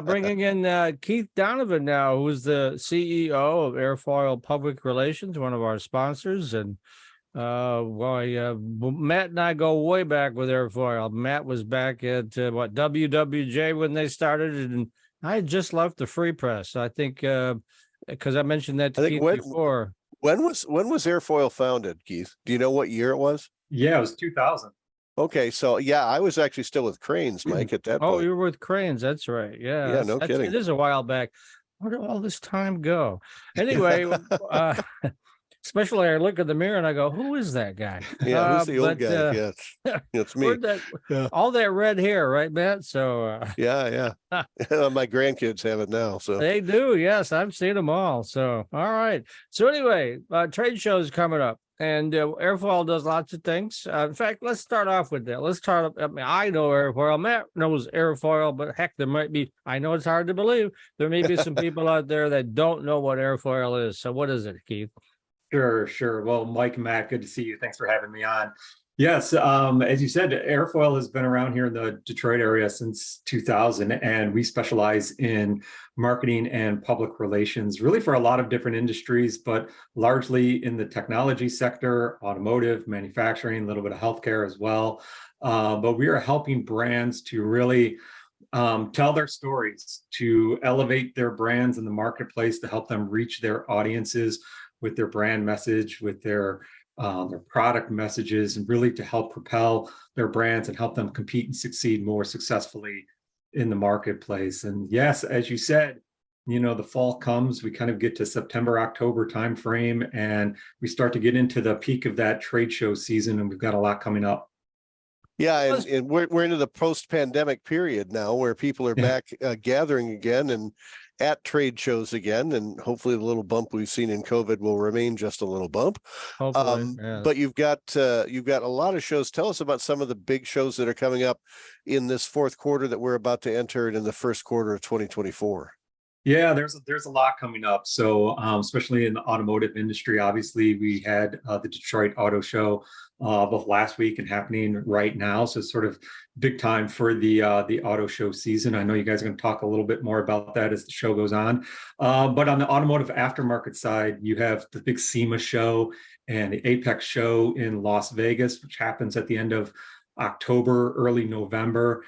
Bringing in Keith Donovan now, who's the CEO of Airfoil Public Relations, one of our sponsors. And Matt and I go way back with Airfoil. Matt was back at WWJ when they started, and I had just left the Free Press. I think because I mentioned that to Keith before. When was Airfoil founded, Keith? Do you know what year it was? Yeah, it was 2000. Okay, so yeah, I was actually still with Cranes, Mike, at that point. Oh, you were with Cranes. That's right. Yeah, no kidding. It is a while back. Where did all this time go? Anyway, especially I look in the mirror and I go, "Who is that guy?" Yeah, who's the old guy? Yeah, it's me. All that red hair, right, Matt? So yeah. My grandkids have it now, so they do. Yes, I've seen them all. So all right. So anyway, trade shows coming up. And Airfoil does lots of things. In fact, let's start off with that. I know Airfoil. Matt knows Airfoil, but heck, there might be, I know it's hard to believe, there may be some people out there that don't know what Airfoil is. So what is it, Keith? Sure. Well, Mike and Matt, good to see you. Thanks for having me on. Yes, as you said, Airfoil has been around here in the Detroit area since 2000, and we specialize in marketing and public relations, really for a lot of different industries, but largely in the technology sector, automotive, manufacturing, a little bit of healthcare as well. But we are helping brands to really tell their stories, to elevate their brands in the marketplace, to help them reach their audiences with their brand message, with their product messages, and really to help propel their brands and help them compete and succeed more successfully in the marketplace. And yes, as you said, the fall comes, we kind of get to September, October timeframe, and we start to get into the peak of that trade show season, and we've got a lot coming up. Yeah, and we're into the post-pandemic period now where people are back gathering again and at trade shows again, and hopefully the little bump we've seen in COVID will remain just a little bump. But you've got a lot of shows. Tell us about some of the big shows that are coming up in this fourth quarter that we're about to enter and in the first quarter of 2024. Yeah, there's a lot coming up. So especially in the automotive industry, obviously we had the Detroit Auto Show both last week and happening right now. So it's sort of big time for the auto show season. I know you guys are going to talk a little bit more about that as the show goes on. But on the automotive aftermarket side, you have the big SEMA show and the Apex show in Las Vegas, which happens at the end of October, early November.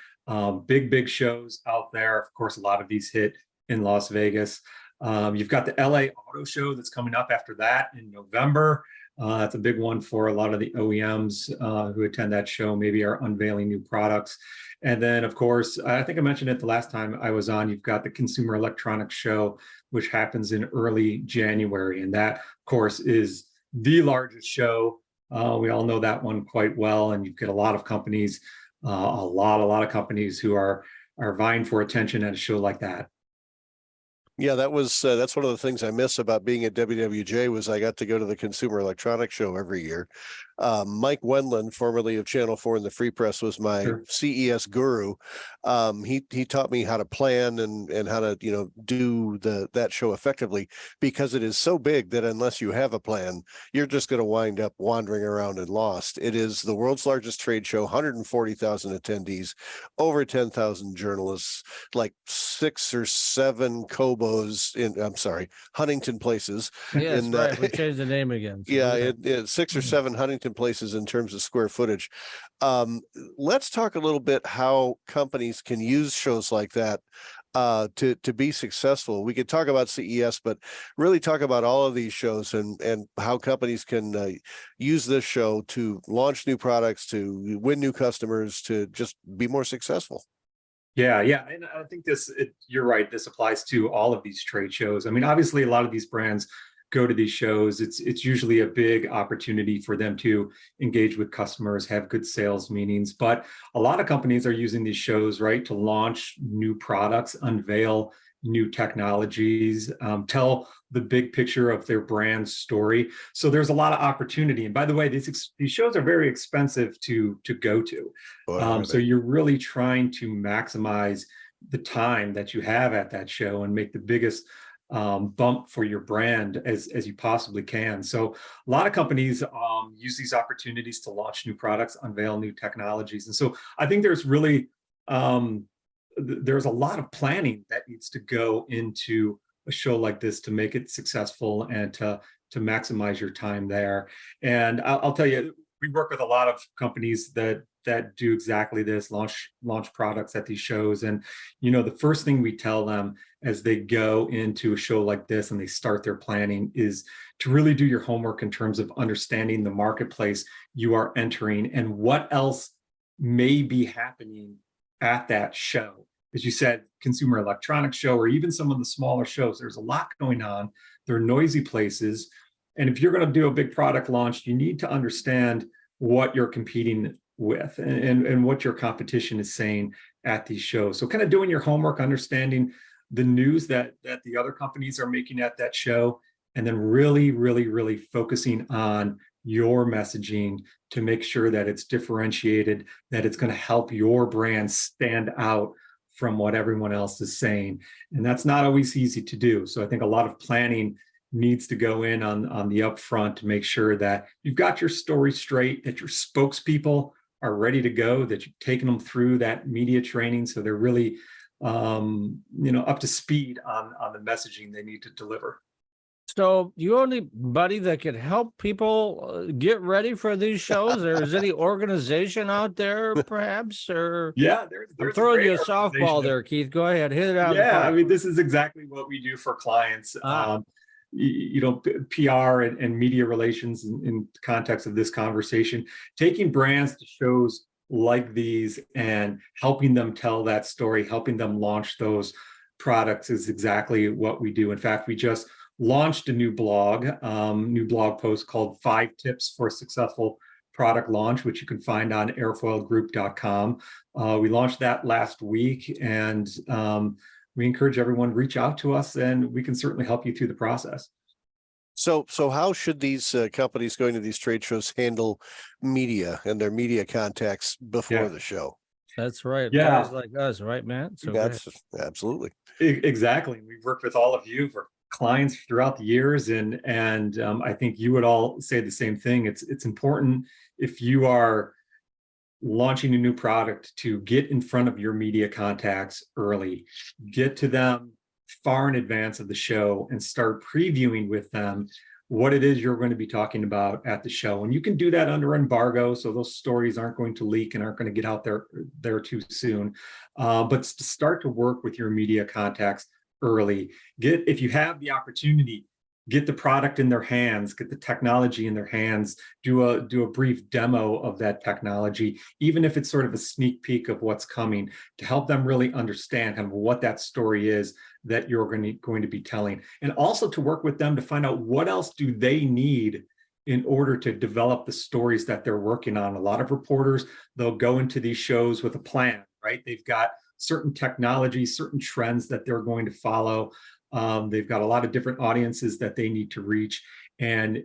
Big shows out there. Of course, a lot of these hit in Las Vegas. You've got the LA Auto Show that's coming up after that in November. That's a big one for a lot of the OEMs who attend that show, maybe are unveiling new products. And then, of course, I think I mentioned it the last time I was on, you've got the Consumer Electronics Show, which happens in early January. And that, of course, is the largest show. We all know that one quite well. And you get a lot of companies, a lot of companies who are vying for attention at a show like that. Yeah, that's one of the things I miss about being at WWJ was I got to go to the Consumer Electronics Show every year. Mike Wendland, formerly of Channel 4 in the Free Press, was my CES guru. He taught me how to plan and how to do that show effectively, because it is so big that unless you have a plan, you're just going to wind up wandering around and lost. It is the world's largest trade show, 140,000 attendees, over 10,000 journalists, like 6 or 7 Cobos Huntington Places. Yes, right. We changed the name again. So yeah, 6 or 7 Huntington Places in terms of square footage. Let's talk a little bit how companies can use shows like that to be successful. We could talk about CES, but really talk about all of these shows and how companies can use this show to launch new products, to win new customers, to just be more successful. Yeah, and I think you're right. This applies to all of these trade shows. I mean, obviously, a lot of these brands go to these shows. It's usually a big opportunity for them to engage with customers, have good sales meetings. But a lot of companies are using these shows, right, to launch new products, unveil new technologies, tell the big picture of their brand story. So there's a lot of opportunity. And by the way, these shows are very expensive to go to. So you're really trying to maximize the time that you have at that show and make the biggest bump for your brand as you possibly can. So a lot of companies use these opportunities to launch new products, unveil new technologies. And so I think there's really there's a lot of planning that needs to go into a show like this to make it successful and to maximize your time there. And I'll tell you, we work with a lot of companies that do exactly this, launch products at these shows. And the first thing we tell them as they go into a show like this and they start their planning is to really do your homework in terms of understanding the marketplace you are entering and what else may be happening at that show. As you said, consumer electronics show, or even some of the smaller shows, there's a lot going on. They're noisy places. And if you're going to do a big product launch, you need to understand what you're competing with and what your competition is saying at these shows. So kind of doing your homework, understanding the news that the other companies are making at that show, and then really, really, really focusing on your messaging to make sure that it's differentiated, that it's going to help your brand stand out from what everyone else is saying. And that's not always easy to do. So I think a lot of planning needs to go in on the upfront to make sure that you've got your story straight, that your spokespeople are ready to go, that you've taken them through that media training so they're really up to speed on the messaging they need to deliver. So you anybody that could help people get ready for these shows? Or is any organization out there, perhaps? Or yeah, I'm throwing you a softball there, Keith. Go ahead, hit it out. Yeah, I mean, this is exactly what we do for clients. PR and media relations in context of this conversation, taking brands to shows like these and helping them tell that story, helping them launch those products is exactly what we do. In fact, we just launched a new blog post called 5 Tips for a Successful Product Launch, which you can find on airfoilgroup.com. We launched that last week, and we encourage everyone to reach out to us, and we can certainly help you through the process. So how should these companies going to these trade shows handle media and their media contacts before the show? That's right. Yeah, guys like us, right, Matt? So that's absolutely exactly. We've worked with all of you for clients throughout the years, and I think you would all say the same thing. It's important, if you are launching a new product, to get in front of your media contacts early, get to them far in advance of the show, and start previewing with them what it is you're going to be talking about at the show. And you can do that under embargo, so those stories aren't going to leak and aren't going to get out there too soon. But to start to work with your media contacts early, if you have the opportunity, get the product in their hands, get the technology in their hands, do a brief demo of that technology, even if it's sort of a sneak peek of what's coming, to help them really understand kind of what that story is that you're going to be telling. And also to work with them to find out what else do they need in order to develop the stories that they're working on. A lot of reporters, they'll go into these shows with a plan, right? They've got certain technologies, certain trends that they're going to follow. They've got a lot of different audiences that they need to reach, and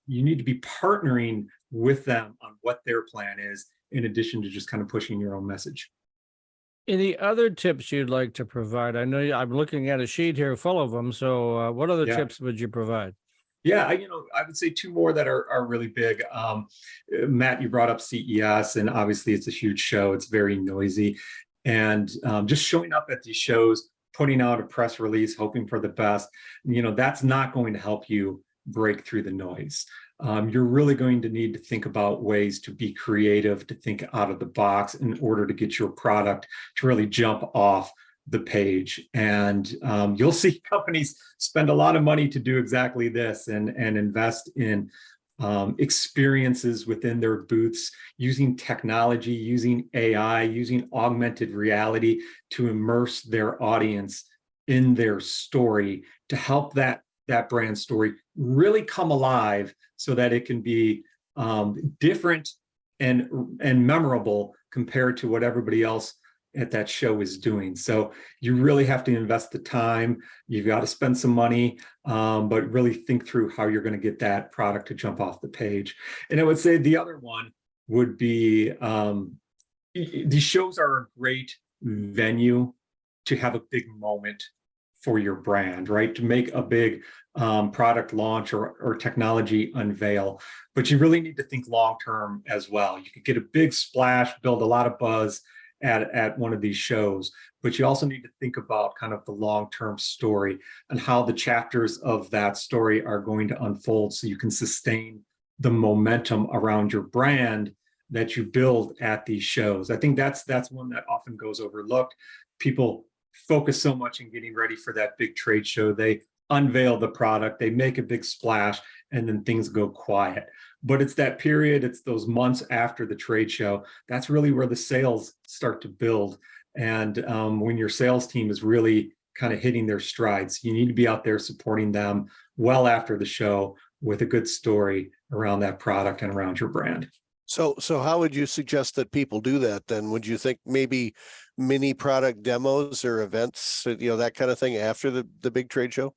you need to be partnering with them on what their plan is, in addition to just kind of pushing your own message. Any other tips you'd like to provide? I know I'm looking at a sheet here full of them. So what other tips would you provide? Yeah, I would say 2 more that are really big. Matt, you brought up CES, and obviously it's a huge show. It's very noisy, and just showing up at these shows, putting out a press release, hoping for the best, that's not going to help you break through the noise. You're really going to need to think about ways to be creative, to think out of the box in order to get your product to really jump off the page. And you'll see companies spend a lot of money to do exactly this, and invest in experiences within their booths, using technology, using AI, using augmented reality to immerse their audience in their story, to help that brand story really come alive, so that it can be different and memorable compared to what everybody else at that show is doing. So you really have to invest the time. You've got to spend some money, but really think through how you're going to get that product to jump off the page. And I would say the other one would be, these shows are a great venue to have a big moment for your brand, right? To make a big product launch or technology unveil. But you really need to think long-term as well. You could get a big splash, build a lot of buzz, at one of these shows, but you also need to think about kind of the long-term story and how the chapters of that story are going to unfold so you can sustain the momentum around your brand that you build at these shows. I think that's one that often goes overlooked. People focus so much in getting ready for that big trade show. They unveil the product, they make a big splash, and then things go quiet. But it's that period, it's those months after the trade show, that's really where the sales start to build. And when your sales team is really kind of hitting their strides, you need to be out there supporting them well after the show with a good story around that product and around your brand. So how would you suggest that people do that then? Would you think maybe mini product demos or events, that kind of thing after the big trade show?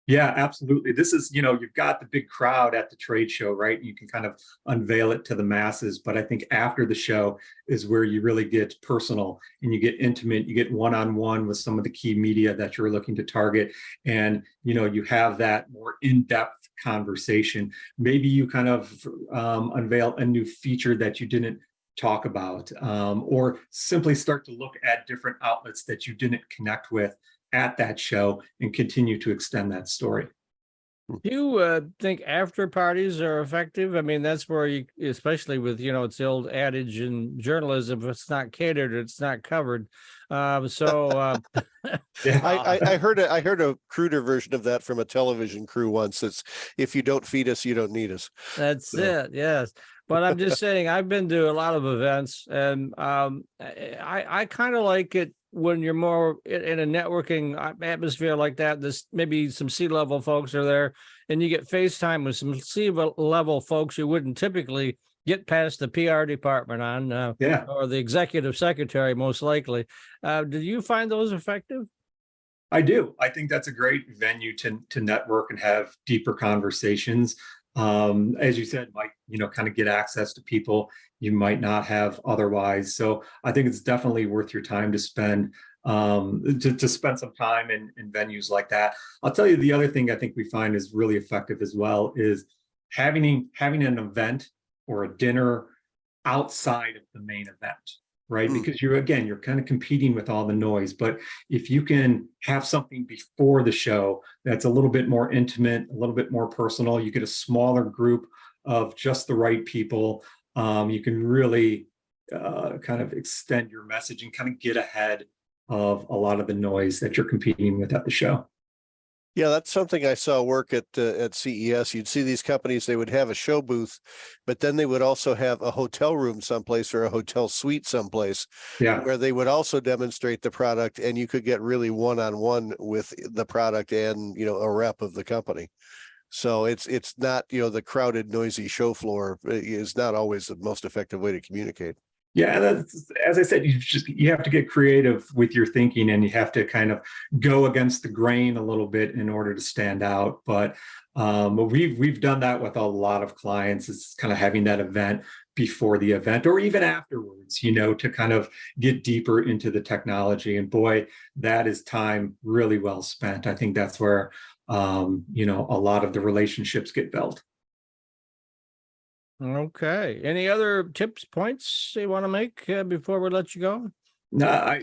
Yeah, absolutely. This is, you've got the big crowd at the trade show, right? You can kind of unveil it to the masses. But I think after the show is where you really get personal and you get intimate, you get one-on-one with some of the key media that you're looking to target. And, you have that more in-depth conversation. Maybe you kind of unveil a new feature that you didn't talk about, or simply start to look at different outlets that you didn't connect with at that show and continue to extend that story. Do you think after parties are effective? I mean, that's where you, especially with, it's the old adage in journalism, if it's not catered, it's not covered. Yeah, I heard a cruder version of that from a television crew once. It's, if you don't feed us, you don't need us. That's it. Yes. But I'm just saying, I've been to a lot of events, and I kind of like it when you're more in a networking atmosphere like that. This maybe some C-level folks are there, and you get FaceTime with some C-level folks you wouldn't typically get past the PR department on, or the executive secretary, most likely. Do you find those effective? I do. I think that's a great venue to network and have deeper conversations. As you said, Mike, kind of get access to people you might not have otherwise. So I think it's definitely worth your time to spend to spend some time in venues like that. I'll tell you, the other thing I think we find is really effective as well is having an event or a dinner outside of the main event, right? Because you're kind of competing with all the noise. But if you can have something before the show that's a little bit more intimate, a little bit more personal, you get a smaller group of just the right people, you can really kind of extend your message and kind of get ahead of a lot of the noise that you're competing with at the show. Yeah, that's something I saw work at CES. You'd see these companies, they would have a show booth, but then they would also have a hotel room someplace or a hotel suite someplace, where they would also demonstrate the product, and you could get really one-on-one with the product and, a rep of the company. So it's not, the crowded, noisy show floor is not always the most effective way to communicate. Yeah, that's, as I said, you have to get creative with your thinking, and you have to kind of go against the grain a little bit in order to stand out. But we've done that with a lot of clients. It's kind of having that event before the event or even afterwards, to kind of get deeper into the technology. And boy, that is time really well spent. I think that's where a lot of the relationships get built. Okay. Any other tips, points you want to make before we let you go? No,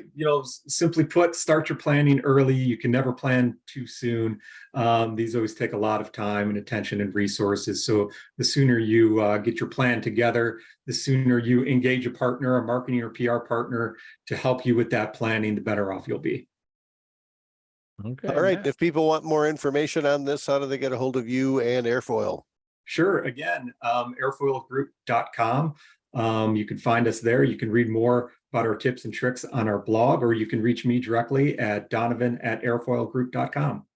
simply put, start your planning early. You can never plan too soon. These always take a lot of time and attention and resources. So the sooner you get your plan together, the sooner you engage a partner, a marketing or PR partner to help you with that planning, the better off you'll be. Okay. All right. Matt, if people want more information on this, how do they get a hold of you and Airfoil? Sure. Again, airfoilgroup.com. You can find us there. You can read more about our tips and tricks on our blog, or you can reach me directly at Donovan@airfoilgroup.com.